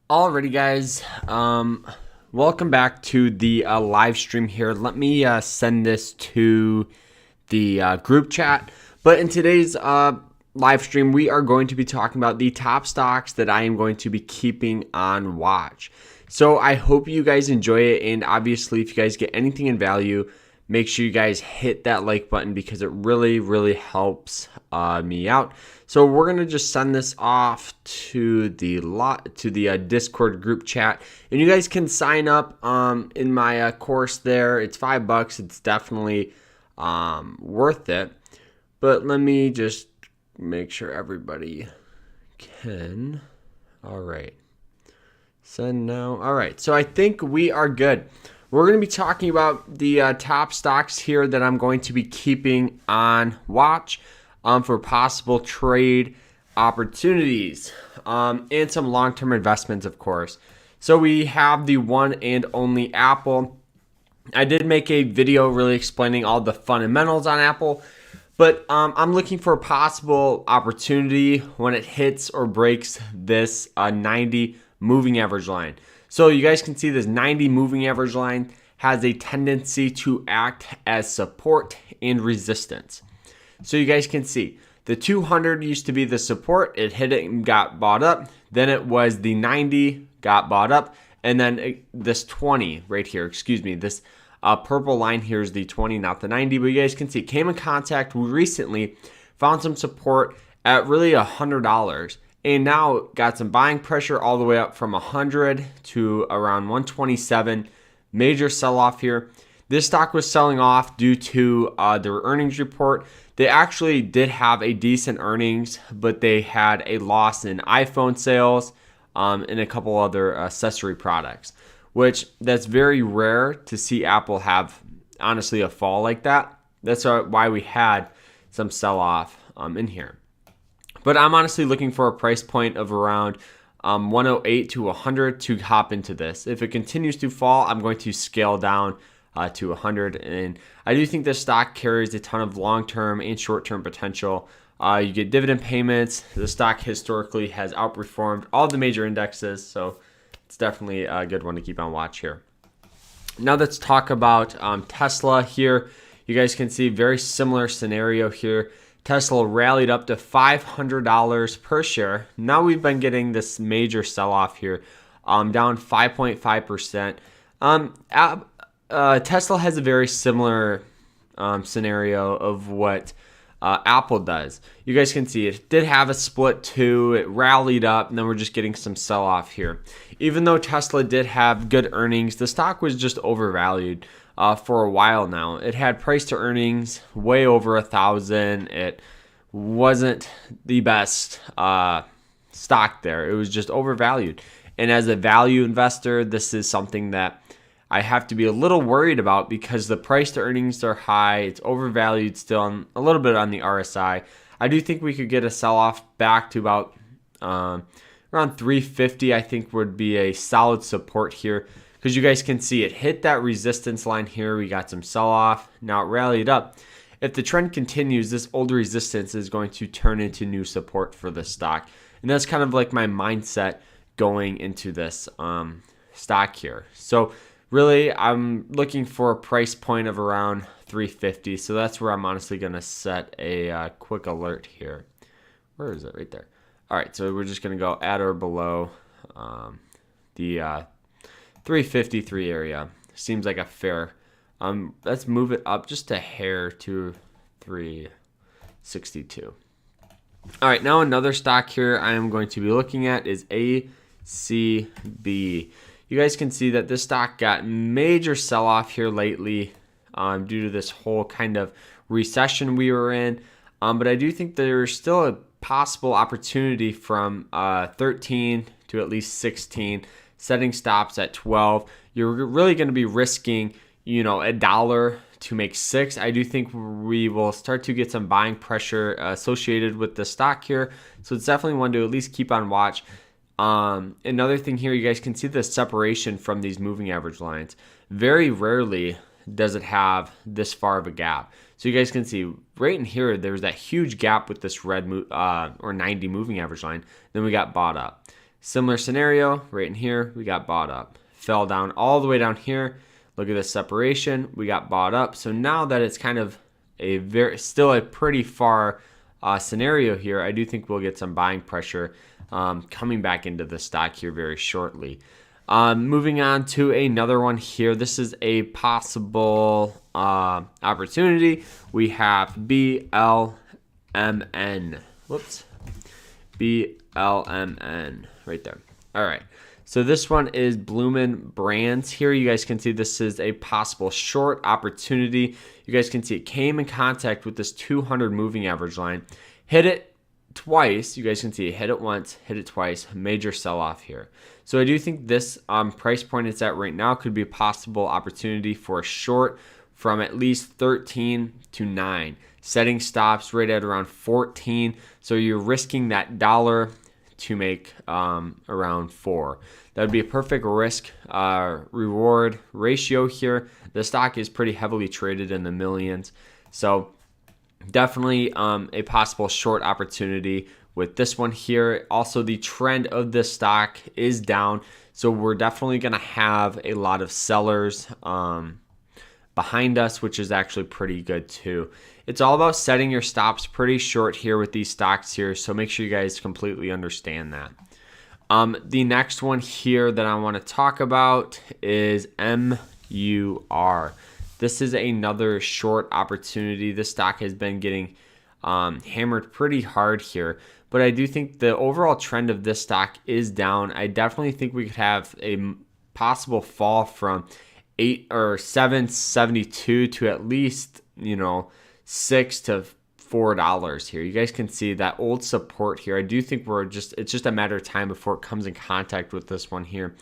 Alrighty, guys. Welcome back to the live stream here. Let me send this to the group chat. But in today's live stream, we are going to be talking about the top stocks that I am going to be keeping on watch. So I hope you guys enjoy it. And obviously, if you guys get anything in value, make sure you guys hit that like button because it really helps me out. So we're gonna just send this off to the Discord group chat, and you guys can sign up in my course there. It's $5. It's definitely worth it. But let me just make sure everybody can. All right. Send now. All right. So I think we are good. We're going to be talking about the top stocks here that I'm going to be keeping on watch for possible trade opportunities and some long-term investments, of course. So we have the one and only Apple. I did make a video really explaining all the fundamentals on Apple, but I'm looking for a possible opportunity when it hits or breaks this 90 moving average line. So you guys can see this 90 moving average line has a tendency to act as support and resistance. So you guys can see the 200 used to be the support. It hit it and got bought up. Then it was the 90 got bought up. And then this 20 right here, this purple line here is the 20, not the 90. But you guys can see it came in contact recently, found some support at really $100. And now got some buying pressure all the way up from 100 to around 127. Major sell-off here. This stock was selling off due to their earnings report. They actually did have a decent earnings, but they had a loss in iPhone sales and a couple other accessory products, which that's very rare to see Apple have, honestly, a fall like that. That's why we had some sell-off in here. But I'm honestly looking for a price point of around 108 to 100 to hop into this. If it continues to fall, I'm going to scale down to 100. And I do think this stock carries a ton of long-term and short-term potential. You get dividend payments. The stock historically has outperformed all the major indexes, so it's definitely a good one to keep on watch here. Now let's talk about Tesla here. You guys can see very similar scenario here. Tesla rallied up to $500 per share. Now we've been getting this major sell-off here, down 5.5%. Tesla has a very similar scenario of what Apple does. You guys can see it did have a split too. It rallied up, and then we're just getting some sell-off here. Even though Tesla did have good earnings, the stock was just overvalued for a while now. It had price to earnings way over 1,000. It wasn't the best stock there. It was just overvalued. And as a value investor, this is something that I have to be a little worried about because the price to earnings are high. It's overvalued still a little bit on the RSI. I do think we could get a sell-off back to about around 350. I think would be a solid support here because you guys can see it hit that resistance line here. We got some sell-off. Now it rallied up. If the trend continues, this old resistance is going to turn into new support for the stock. And that's kind of like my mindset going into this stock here. So really, I'm looking for a price point of around 350. So that's where I'm honestly going to set a quick alert here. Where is it? Right there. All right, so we're just going to go at or below the 353 area. Seems like a fair. Let's move it up just a hair to 362. All right, now another stock here I am going to be looking at is ACB. You guys can see that this stock got major sell-off here lately due to this whole kind of recession we were in. But I do think there's still a possible opportunity from 13 to at least 16, setting stops at 12. You're really going to be risking, $1 to make 6. I do think we will start to get some buying pressure associated with the stock here. So it's definitely one to at least keep on watch. Another thing here, you guys can see the separation from these moving average lines. Very rarely does it have this far of a gap. So you guys can see right in here, there's that huge gap with this red or 90 moving average line. Then we got bought up. Similar scenario right in here, we got bought up. Fell down all the way down here. Look at the separation, we got bought up. So now that it's kind of still a pretty far scenario here, I do think we'll get some buying pressure coming back into the stock here very shortly. Moving on to another one here. This is a possible opportunity. We have BLMN. Whoops. BLMN right there. All right. So this one is Bloomin Brands here. You guys can see this is a possible short opportunity. You guys can see it came in contact with this 200 moving average line. Hit it twice. You guys can see it hit it once, hit it twice. Major sell-off here. So I do think this price point it's at right now could be a possible opportunity for a short from at least 13 to 9. Setting stops right at around 14. So you're risking that dollar to make around 4. That would be a perfect risk reward ratio here. The stock is pretty heavily traded in the millions. So definitely a possible short opportunity with this one here. Also, the trend of this stock is down. So we're definitely going to have a lot of sellers behind us, which is actually pretty good too. It's all about setting your stops pretty short here with these stocks here. So make sure you guys completely understand that. The next one here that I want to talk about is MUR. This is another short opportunity. This stock has been getting hammered pretty hard here, but I do think the overall trend of this stock is down. I definitely think we could have a possible fall from 8 or 7.72 to at least, $6 to $4 here. You guys can see that old support here. I do think it's just a matter of time before it comes in contact with this one here.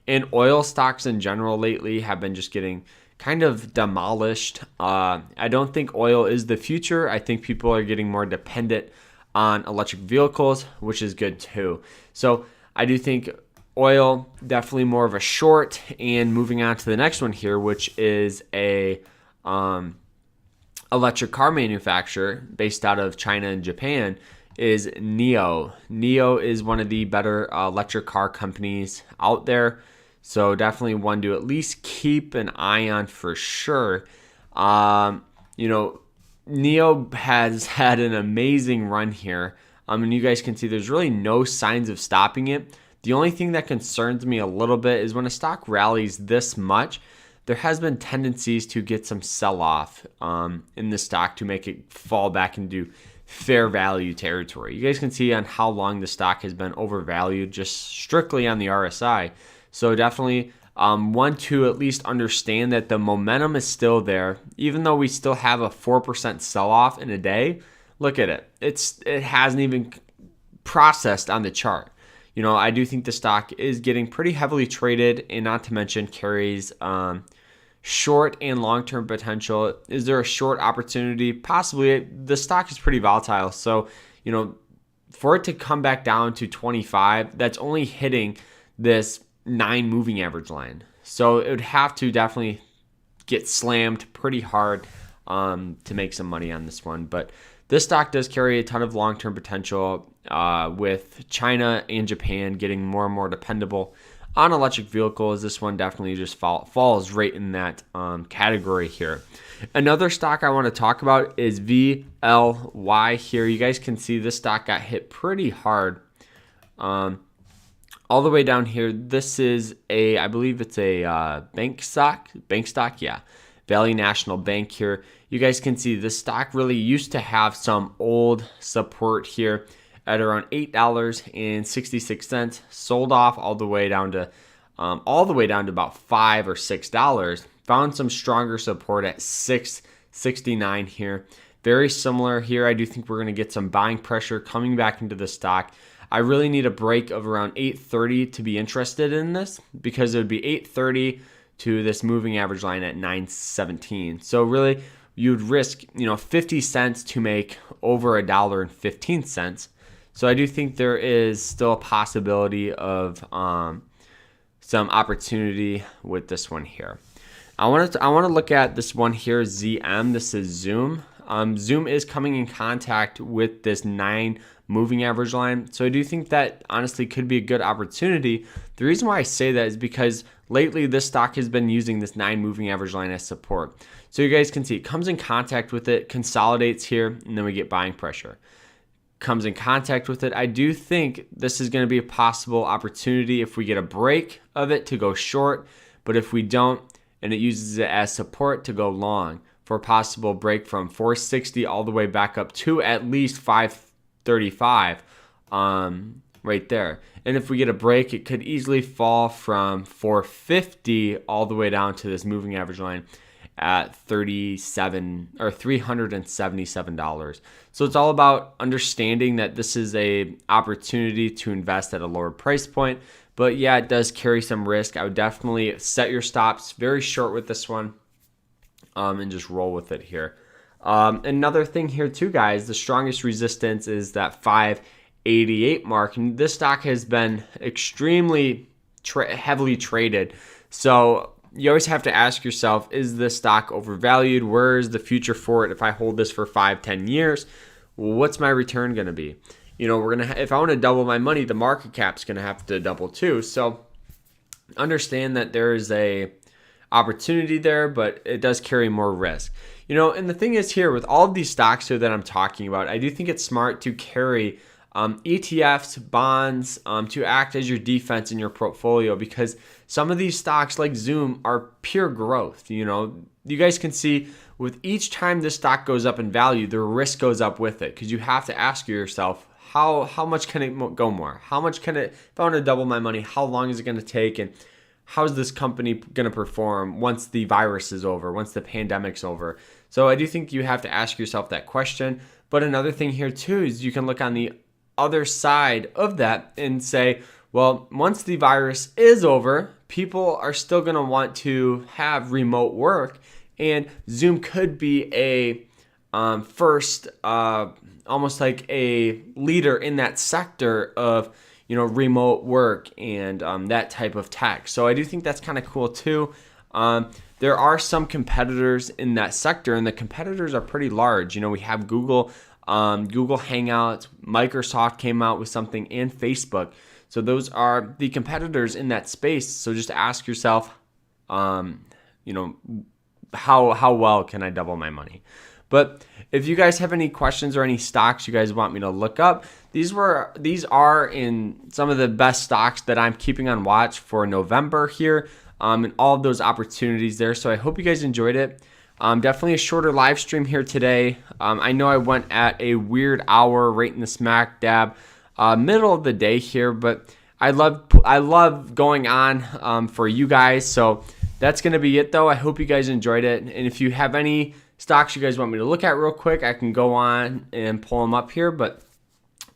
And oil stocks in general lately have been just getting kind of demolished. I don't think oil is the future. I think people are getting more dependent on electric vehicles, which is good too. So I do think oil definitely more of a short. And moving on to the next one here, which is a electric car manufacturer based out of China and Japan, is NIO. NIO is one of the better electric car companies out there. So definitely one to at least keep an eye on for sure. NIO has had an amazing run here. And you guys can see there's really no signs of stopping it. The only thing that concerns me a little bit is when a stock rallies this much, there has been tendencies to get some sell-off in the stock to make it fall back into fair value territory. You guys can see on how long the stock has been overvalued just strictly on the RSI. So definitely one to at least understand that the momentum is still there, even though we still have a 4% sell-off in a day. Look at it. It hasn't even processed on the chart. I do think the stock is getting pretty heavily traded, and not to mention carries short and long-term potential. Is there a short opportunity? Possibly. The stock is pretty volatile. So, for it to come back down to 25, that's only hitting this 9 moving average line. So it would have to definitely get slammed pretty hard to make some money on this one. But this stock does carry a ton of long-term potential with China and Japan getting more and more dependable on electric vehicles. This one definitely just falls right in that category here. Another stock I want to talk about is VLY here. You guys can see this stock got hit pretty hard all the way down here. This is I believe it's a bank stock, yeah. Valley National Bank here. You guys can see this stock really used to have some old support here at around $8.66, sold off all the way down to about $5 or $6. Found some stronger support at $6.69 here. Very similar here. I do think we're going to get some buying pressure coming back into the stock. I really need a break of around 830 to be interested in this, because it would be 830 to this moving average line at 917. So really, you'd risk 50 cents to make over $1.15. So I do think there is still a possibility of some opportunity with this one here. I want to look at this one here, ZM. This is Zoom. Zoom is coming in contact with this 9 moving average line. So I do think that honestly could be a good opportunity. The reason why I say that is because lately this stock has been using this 9 moving average line as support. So you guys can see it comes in contact with it, consolidates here, and then we get buying pressure. Comes in contact with it. I do think this is going to be a possible opportunity if we get a break of it to go short, but if we don't and it uses it as support to go long for a possible break from 460 all the way back up to at least 535 right there. And if we get a break, it could easily fall from 450 all the way down to this moving average line at $377. So it's all about understanding that this is a opportunity to invest at a lower price point. But yeah, it does carry some risk. I would definitely set your stops very short with this one and just roll with it here. Another thing here too, guys, the strongest resistance is that 588 mark. And this stock has been extremely heavily traded. So you always have to ask yourself, is this stock overvalued? Where is the future for it? If I hold this for 5-10 years, what's my return going to be? You know, if I want to double my money, the market cap's going to have to double too. So understand that there is a opportunity there, but it does carry more risk. You know, and the thing is here with all of these stocks here that I'm talking about, I do think it's smart to carry ETFs, bonds, to act as your defense in your portfolio, because some of these stocks like Zoom are pure growth. You know, you guys can see with each time this stock goes up in value, the risk goes up with it, because you have to ask yourself, how much can it go more? How much can it, if I want to double my money, how long is it going to take? And how is this company going to perform once the virus is over, once the pandemic's over? So I do think you have to ask yourself that question. But another thing here too is you can look on the other side of that and say, well, once the virus is over, people are still going to want to have remote work, and Zoom could be a first, almost like a leader in that sector of, you know, remote work and that type of tech. So I do think that's kind of cool too. There are some competitors in that sector, and the competitors are pretty large. You know, we have Google Hangouts, Microsoft came out with something, and Facebook. So those are the competitors in that space. So just ask yourself, you know, how well can I double my money? But if you guys have any questions or any stocks you guys want me to look up, these are in some of the best stocks that I'm keeping on watch for November here, and all of those opportunities there. So I hope you guys enjoyed it. Definitely a shorter live stream here today. I know I went at a weird hour right in the smack dab middle of the day here, but I love going on for you guys. So that's going to be it though. I hope you guys enjoyed it. And if you have any stocks you guys want me to look at real quick, I can go on and pull them up here. But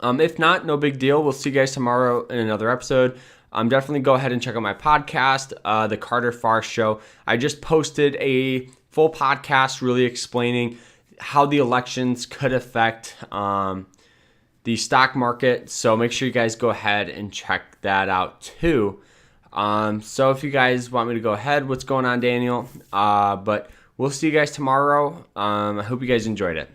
if not, no big deal. We'll see you guys tomorrow in another episode. Definitely go ahead and check out my podcast, The Carter Farr Show. I just posted a full podcast really explaining how the elections could affect the stock market. So make sure you guys go ahead and check that out too. So if you guys want me to go ahead, what's going on, Daniel? But we'll see you guys tomorrow. I hope you guys enjoyed it.